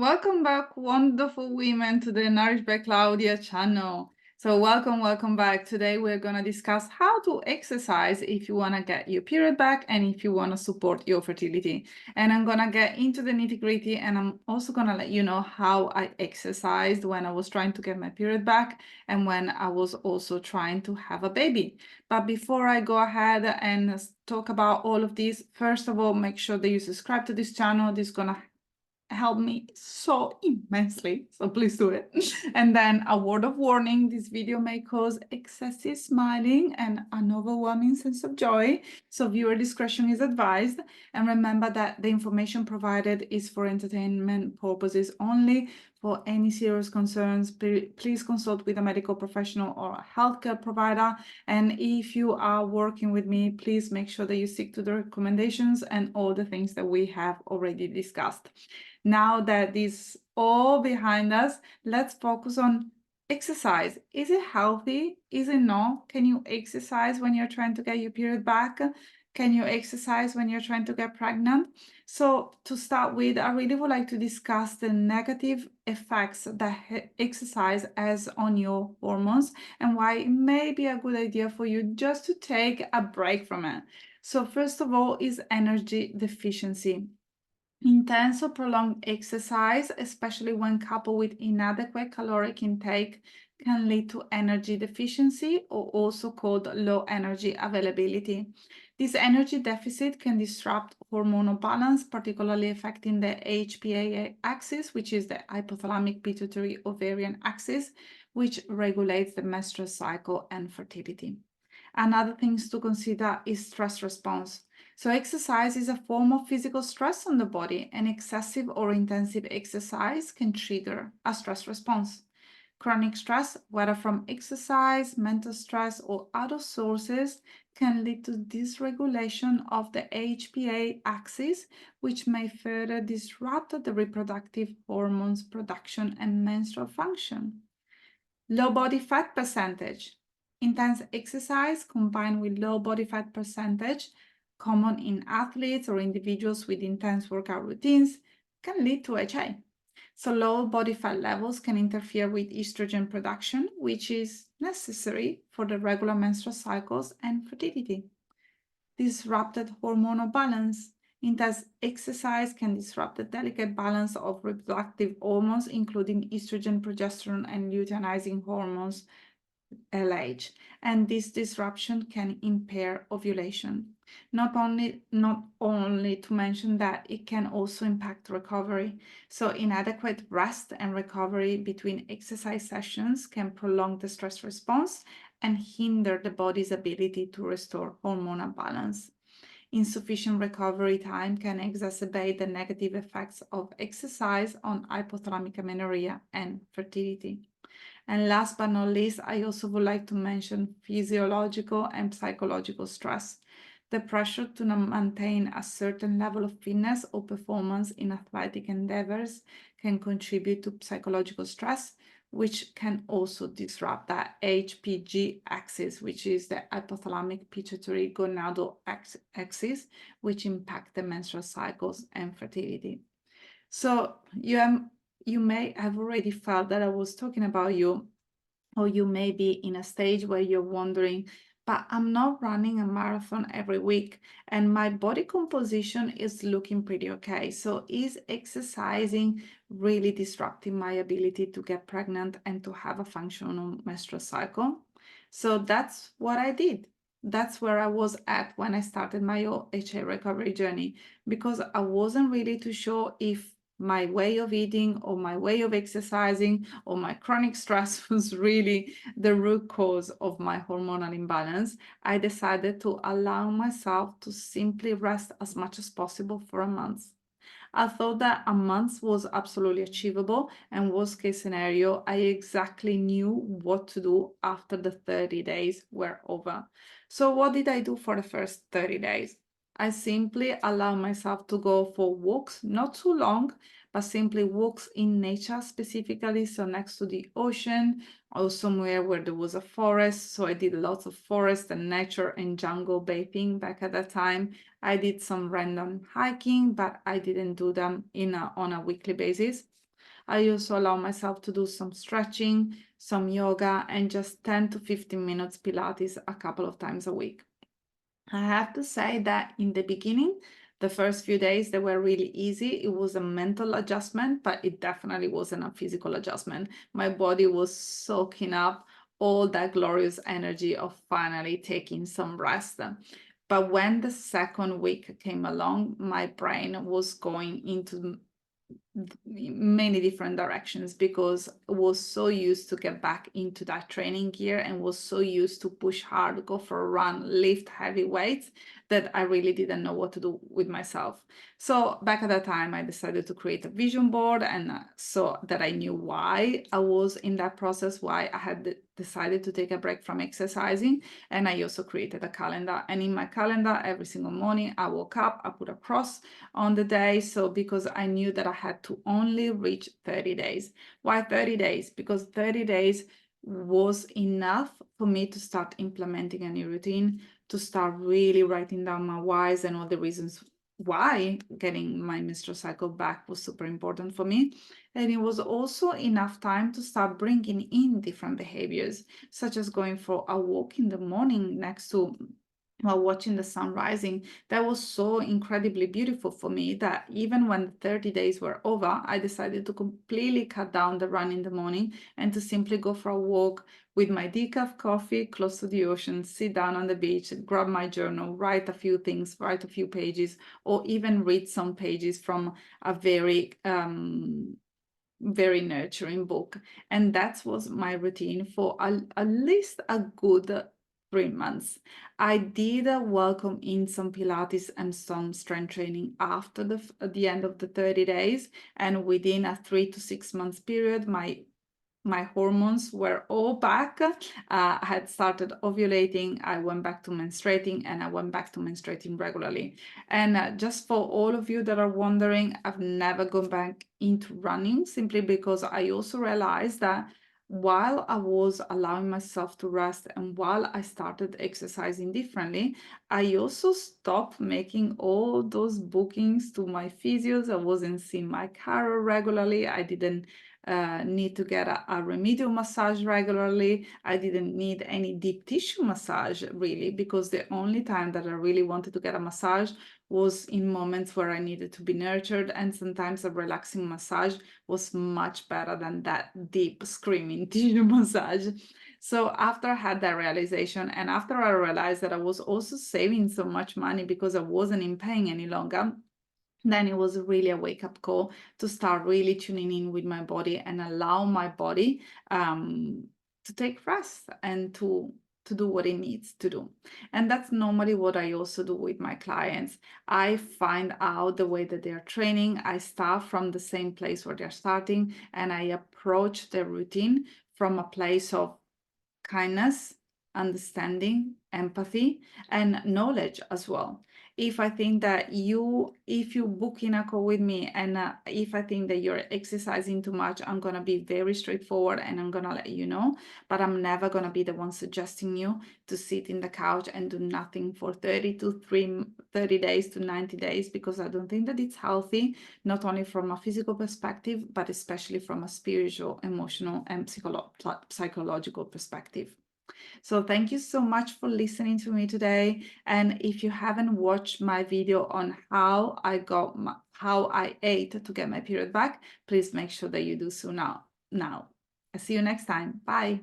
Welcome back, wonderful women, to the Nourished by Claudia channel. So welcome back. Today we're going to discuss how to exercise if you want to get your period back and if you want to support your fertility. And I'm going to get into the nitty-gritty, and I'm also going to let you know how I exercised when I was trying to get my period back and when I was also trying to have a baby. But before I go ahead and talk about all of this, first of all, make sure that you subscribe to this channel. This is going to help me so immensely, so please do it. And then a word of warning: this video may cause excessive smiling and an overwhelming sense of joy, so viewer discretion is advised. And remember that the information provided is for entertainment purposes only. For any serious concerns, please consult with a medical professional or a healthcare provider. And if you are working with me, please make sure that you stick to the recommendations and all the things that we have already discussed. Now that this all behind us, let's focus on exercise. Is it healthy? Is it not? Can you exercise when you're trying to get your period back? Can you exercise when you're trying to get pregnant? So to start with, I really would like to discuss the negative effects that exercise has on your hormones and why it may be a good idea for you just to take a break from it. So first of all is energy deficiency. Intense or prolonged exercise, especially when coupled with inadequate caloric intake, can lead to energy deficiency, or also called low energy availability. This energy deficit can disrupt hormonal balance, particularly affecting the HPA axis, which is the hypothalamic pituitary ovarian axis, which regulates the menstrual cycle and fertility. Another things to consider is stress response. So exercise is a form of physical stress on the body, and excessive or intensive exercise can trigger a stress response. Chronic stress, whether from exercise, mental stress, or other sources, can lead to dysregulation of the HPA axis, which may further disrupt the reproductive hormones production and menstrual function. Low body fat percentage. Intense exercise combined with low body fat percentage, common in athletes or individuals with intense workout routines, can lead to HA. So low body fat levels can interfere with estrogen production, which is necessary for the regular menstrual cycles and fertility. Disrupted hormonal balance. Intense exercise can disrupt the delicate balance of reproductive hormones, including estrogen, progesterone, and luteinizing hormones, LH, and this disruption can impair ovulation. Not only to mention that it can also impact recovery. So inadequate rest and recovery between exercise sessions can prolong the stress response and hinder the body's ability to restore hormonal balance. Insufficient recovery time can exacerbate the negative effects of exercise on hypothalamic amenorrhea and fertility. And last but not least, I also would like to mention physiological and psychological stress. The pressure to maintain a certain level of fitness or performance in athletic endeavors can contribute to psychological stress, which can also disrupt that HPG axis, which is the hypothalamic pituitary gonadal axis, which impact the menstrual cycles and fertility. So you may have already felt that I was talking about you, or you may be in a stage where you're wondering, but I'm not running a marathon every week and my body composition is looking pretty okay. So is exercising really disrupting my ability to get pregnant and to have a functional menstrual cycle? So that's what I did. That's where I was at when I started my HA recovery journey, because I wasn't really too sure if my way of eating or my way of exercising or my chronic stress was really the root cause of my hormonal imbalance. I decided to allow myself to simply rest as much as possible for a month. I thought that a month was absolutely achievable, and worst case scenario, I exactly knew what to do after the 30 days were over. So what did I do for the first 30 days? I simply allowed myself to go for walks, not too long, but simply walks in nature specifically, so next to the ocean or somewhere where there was a forest. So I did lots of forest and nature and jungle bathing back at that time. I did some random hiking, but I didn't do them on a weekly basis. I also allow myself to do some stretching, some yoga, and just 10 to 15 minutes Pilates a couple of times a week. I have to say that in the beginning, the first few days, they were really easy. It was a mental adjustment, but it definitely wasn't a physical adjustment. My body was soaking up all that glorious energy of finally taking some rest. But when the second week came along, my brain was going into many different directions because I was so used to get back into that training gear and was so used to push hard, go for a run, lift heavy weights, that I really didn't know what to do with myself. So back at that time, I decided to create a vision board, and so that I knew why I was in that process, why I had decided to take a break from exercising. And I also created a calendar, and in my calendar every single morning I woke up, I put a cross on the day. So because I knew that I had to only reach 30 days. Why 30 days? Because 30 days was enough for me to start implementing a new routine, to start really writing down my whys and all the reasons why getting my menstrual cycle back was super important for me. And it was also enough time to start bringing in different behaviors, such as going for a walk in the morning next to while watching the sun rising. That was so incredibly beautiful for me that even when the 30 days were over, I decided to completely cut down the run in the morning and to simply go for a walk with my decaf coffee close to the ocean, sit down on the beach, grab my journal, write a few things, write a few pages, or even read some pages from a very nurturing book. And that was my routine for at least a good 3 months. I did welcome in some Pilates and some strength training after the end of the 30 days. And within a 3 to 6 months period, my hormones were all back. I had started ovulating, I went back to menstruating, and I went back to menstruating regularly. And just for all of you that are wondering, I've never gone back into running simply because I also realized that while I was allowing myself to rest and while I started exercising differently, I also stopped making all those bookings to my physios. I wasn't seeing my chiro regularly. I didn't need to get a remedial massage regularly. I didn't need any deep tissue massage really, because the only time that I really wanted to get a massage was in moments where I needed to be nurtured, and sometimes a relaxing massage was much better than that deep screaming tissue massage. So after I had that realization, and after I realized that I was also saving so much money because I wasn't in pain any longer, then it was really a wake-up call to start really tuning in with my body and allow my body to take rest and to do what it needs to do. And that's normally what I also do with my clients. I find out the way that they're training. I start from the same place where they're starting, and I approach the routine from a place of kindness, understanding, empathy, and knowledge as well. If I think that if you book in a call with me, and if I think that you're exercising too much, I'm going to be very straightforward and I'm going to let you know, but I'm never going to be the one suggesting you to sit in the couch and do nothing for 30 days to 90 days, because I don't think that it's healthy, not only from a physical perspective, but especially from a spiritual, emotional, and psychological perspective. So thank you so much for listening to me today. And if you haven't watched my video on how I ate to get my period back, please make sure that you do so now. I see you next time. Bye.